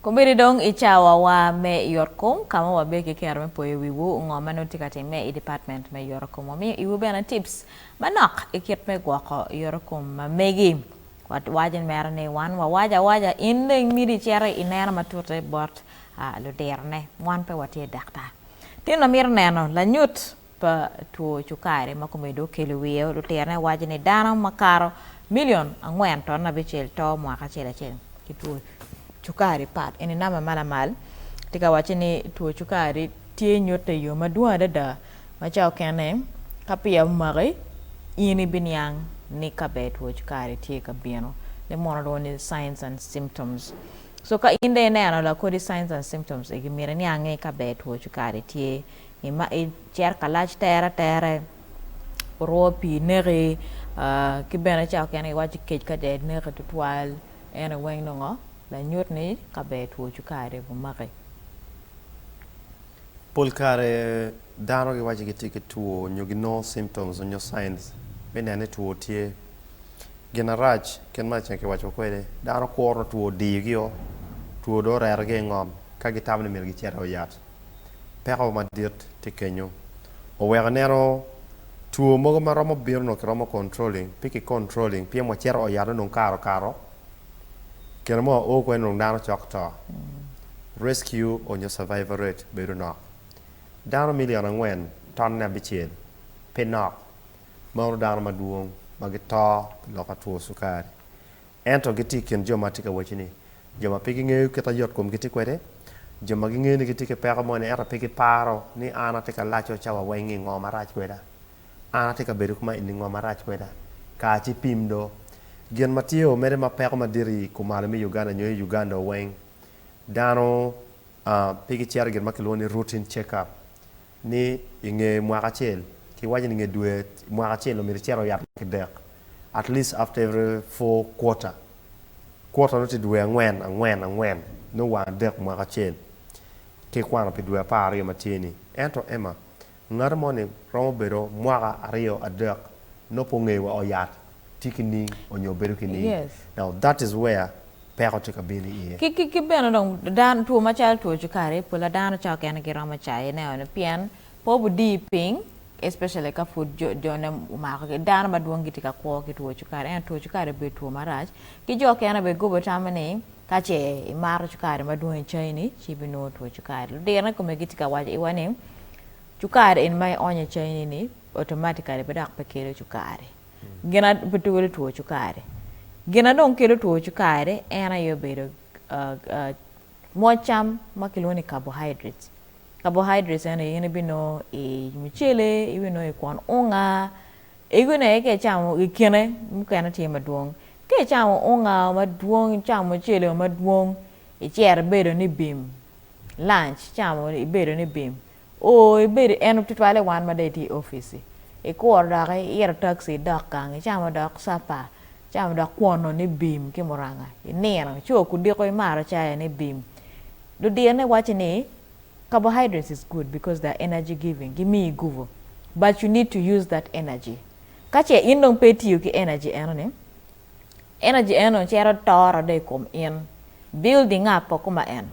Kumbiri dong ichawa wa me yorkom kama wabeke kerme po wiwu ngoma no tikate me department me yorkom me iwu bena tips manak ikit me gwako yorkom ma megi wat wajen merane wan wa waja inde miri chere inera maturte bort lo derne wan pe wati dakta tino mir neno Lanyut Pa Two Cukari makumedo kelo wiyo lo derne wajene Dano makaro million angwen ton na bichel to mwaka acel-acel kitu Cukari pat eni nama malamal tika wachini Two Cukari tyen yote yo madua dada machao kene kapia mari ini binyang ni kabe Two Cukari tie kabiano le mono ni signs and symptoms so ka inde neno la kodi signs and symptoms igi mira ni ange kabe Two Cukari tie ima i cher kalach tere-tere orwo pi nere kibena chao kene wachi kej kade nere tutwal ene weng nongo Lanyut ni kabe Two Cukari bumake. Polkare Dano gi waji gitike tuo nyogi no symptoms on your signs bene ne tuo tie gena raj ken ma chen ke wacho kwede Dano korno tuo digio tuo do rerge ngom ka gitamne mir gi chero yat pero ma dirt tikenyo o wega nero tuo mogo ma romo birno kromo controlling piki controlling pia mo chero yat no karo kena mo o ko en Dano chokto rescue on your survival rate beru no Dano million angwen ton na bichel penok mo Dano maduong magito loka Two Cukari ento giti ken joma tika wachini joma pigi ngeu keta yot kom giti kwede joma gi ngeu ni giti ke pega mo ne era pigi paro ni ana tika lacho chawa wengi ngoma rach kweda ana tika beru kuma ini ngoma rach kweda ka chi pimdo gen matio mere ma pego madiri kumala mi Uganda nyoy Uganda weng Dano pigi chiar gen makiloni routine check up ni inge mwaka acel ki wajin inge duet mwaka acel mi chero yat kidek at least after every 4 quarter no ti due angwen no wan dek mwaka acel ki kwana pi due pa ari matini ento ema ngar moni romo bero mwaka ario adek no pongewa oyat tikini onyo beru kini Yes. Now that is where pero tika bili Ki beno dong dan tuo machal Two Cukari pula Dano chao kene ki rama chai ne on pian pobu deeping especially ka food jone umako ke Dano maduong gitika ko ki Two Cukari en Two Cukari be tuo marach ki jo kene be gobo tamane kache mar Cukari maduong chai ni chibino Two Cukari de na ko me gitika waje iwane Cukari in my onye chai ni automatically bedak pe kelo Cukari gena betul Two Cukari gena dong kelo Two Cukari ena yo bedo mocham makiloni carbohydrates ena yene bino e michele ibino e kwan onga igune ke chamo ikene mukana tie maduong ke chamo onga maduong chamo chele maduong e cher bedo ni bim lunch chamo e bedo ni bim o e bedo en tutwale wan madeti office e korda ga yer taxi dakang chamo dak sapa chamo dak kwono ni bim ki moranga neno cho kudiko imaro chaya ni bim do diene wachini carbohydrates is good because they're energy giving give me guvo but you need to use that energy kache indong peti yuki energy eno chero toro de kom in building up kuma en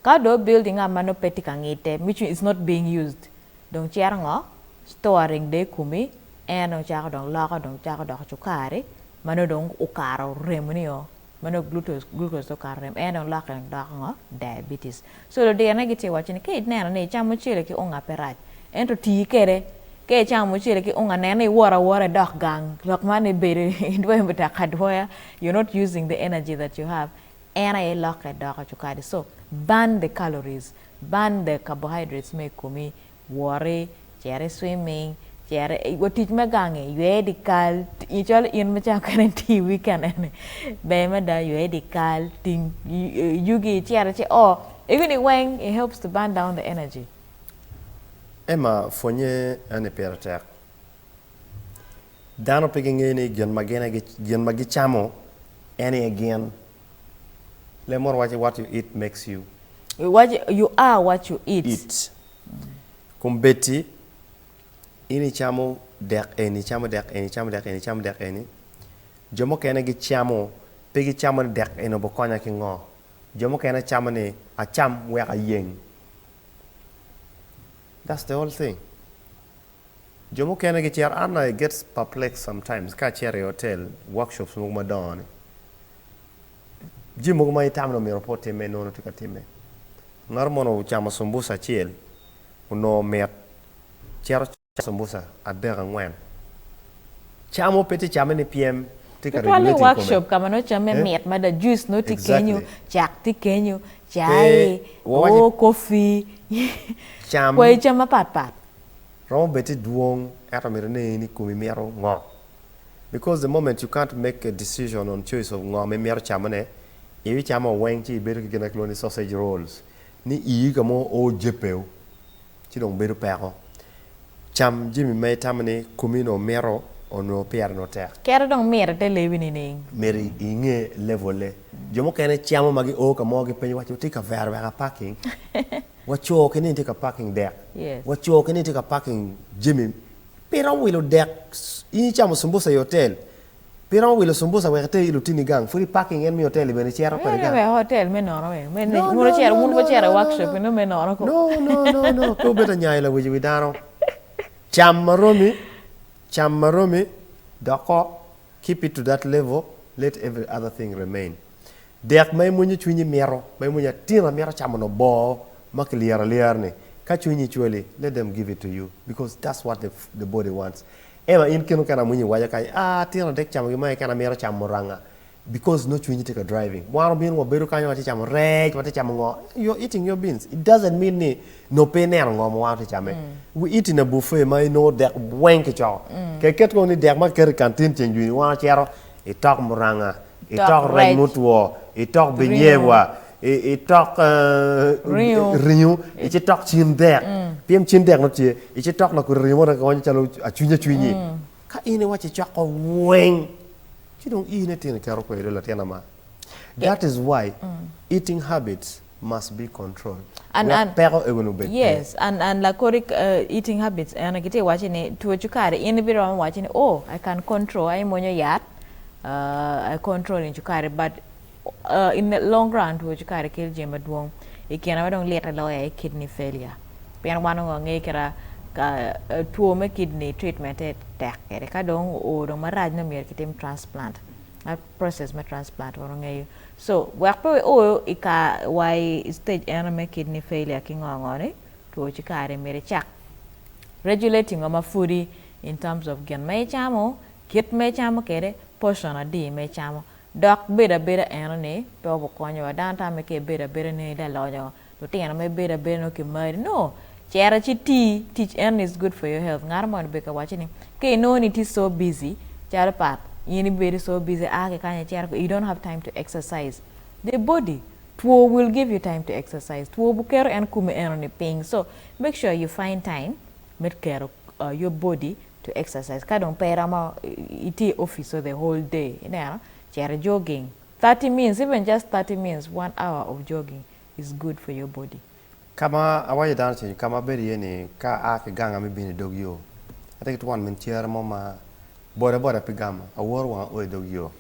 kado building up mano peti kangite which is not being used dong chero ngo storing de kumi eno chero dong loko dong chero dong Cukari mano dong ukaro remunio mano glucose to karem eno lakeng dong diabetes so do de na gite wachini ke nena ne chamo chile ki onga perach ento ti kere ke chamo chile ki onga nena wara dok gang lok mane bere indwe mbata kadhoya you're not using the energy that you have ena e loke dok Cukari so burn the calories burn the carbohydrates make kumi worry chere swimming chere watich magange yuedikal ichol in macha kana TV kana be mada yuedikal ting yugi chere che even when it helps to burn down the energy Emma fonye ane peratek Dano pigenge ni gen magi chamo any again le more what you eat makes you you are what you eat. Kumbeti ini chamo dek eni jomo kene gi chamo pigi chamo dek eno bokonya ki ngo Jomo kena chamane a cham weka yeng. That's the whole thing. Jomo kena get chair Anna gets perplexed sometimes. Ka chair hotel workshops mo madon. Jimo ma itam no mi reporte meno no tikatime. Ngarmono chama sumbusa chiel. Uno met chair sumbusa adera ngwen. Chamo peti chamane PM. Probably workshop kama no chame met ma da juice no tikenyo, jak tikenyo, chai, coffee. Cham. Kwe chama pat. Roma beti duong ata mirene ni kumimero ngo. Because the moment you can't make a decision on choice of ngo mimero chamane, iwi chama wengchi beru kigena kloni sausage rolls. Ni ii kamo o jepeu. Chidong beru peko. Cham jimi mai tamane kumino mero ono pier no ter. Kera dong mere te lewi ni ning. Meri inge levole. Jomo kene chamo magi o kamo gi penyi wacho tika verga parking. Wacho kene tika parking deck. Yes. Wacho kene tika parking jimmy. Pero wilo deck ini chamo sumbusa hotel. Pero wilo sumbusa wekete ilo tini gang. Furi parking en mi hotel bene chero per gang. No, hotel meno no. Muro chero mun chero workshop no meno no ko. No. Ko beta nyaila wi Dano. Chamaromi, dako, keep it to that level, let every other thing remain. Dek may munyi chwinyi mero, may munya tina mero chamano bo, makiliara ne. Ka chwinyi chweli, let them give it to you. Because that's what the body wants. Ema in kinu kana munyi waya kai, tina dek chamo may kana mero chamoranga. Because no chwinyi take a driving. Mwaro bin wa beru kanyo wati chamo rej, wati chamo ngo. You're eating your beans. It doesn't mean ni no pay nero ngo mo wati chame. We eat in a buffet, may no dek wenke chow. Keket ko ni dek ma keri kantin chenjui. Wana chero, itok moranga, itok renmutwo, itok benyewa, itok rinyu, itok chin dek. PM chin dek no chie, itok na kurimo na kawanya chalo chunyi. Ka ini wachi chako weng. You don't eat anything that is why eating habits must be controlled. And yes, and like eating habits, and I get watching it to Cukari. In the bit I'm watching, I can control. I'm on your yard. I control in Cukari, but in the long run, to Cukari kill Jim at home. You can never let a kidney failure. Pian one on to make kidney treatment attack. Don't or don't marriage no mere transplant. I process my transplant or so work oil ika why stage enemy kidney failure king on it to Cukari mere check. Regulating on my foodie in terms of gen me chamo, kit me chamo kere, portion a d me chamo. Doc better enemy, pebble conyo, downtown make a better need a lawyer. To think I better no kimari. No. Charity teach and is good for your health. Ngarmon beka watching him. Okay, no, it is so busy. Charapat, anybody so busy. You don't have time to exercise. The body, two will give you time to exercise. Two bukero and kume and paying. So make sure you find time, make care of your body to exercise. Kadon perama iti office so the whole day. You know, chara jogging. 30 minutes, even just 30 minutes, 1 hour of jogging is good for your body. Kama awaje dancing kama beri yeni ka ake ganga mi bini dogyo. I think it one min tiara mama bora pigama a war one oe dogyo.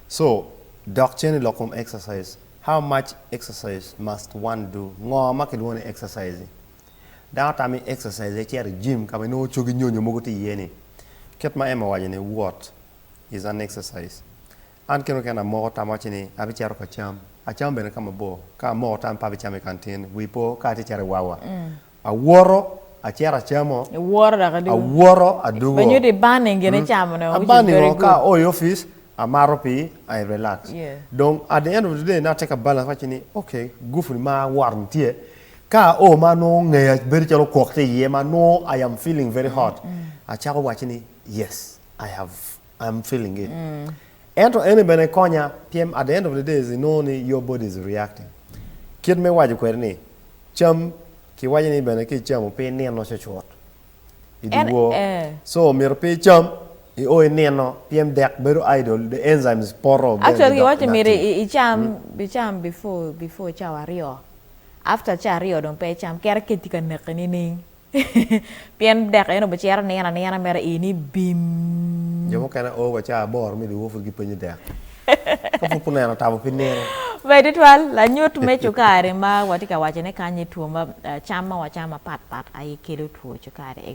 So doc cheni lokum exercise. How much exercise must one do? Ngo makid one exercise. That time exercise e tiara gym kama no chogi nyonyo mogoti yeni. Ket ma ema waje ne what is an exercise. An keno kana mo tamachini abicharo ka cham. A cham bene kama bo ka mo tan pa bichame kantin we po ka ti chere wawa a woro a chera chamo a woro da kadu a woro a dugo when you de banning gene chamo no which is very good ka office a maropi I relax donc at the end of the day na take a balance wachini okay gufuni ma warm tie ka ma no nge beri chalo kokte ye ma no I am feeling very hot a chako wachini yes I'm feeling it Ento any bene konya PM at the end of the day is your body is reacting. Kid me waji kwerni. Cham ki waji ni bene ki cham pe neno se chot. So mir pe cham I neno PM dek beru idol the enzymes poro. Actually waji mire I cham before chawario. After chario don pe cham kera ketika nekani PM dek eno bechera nena mere ini bim. Jomo kana bacha bor mi du wofu gi penyi dek. Ko fu punena tabu pinere. Vậy twal Lanyut Pa Two Cukari ma watika wachene kanye tuo ma chama wachama pat ai kelo tuo cukari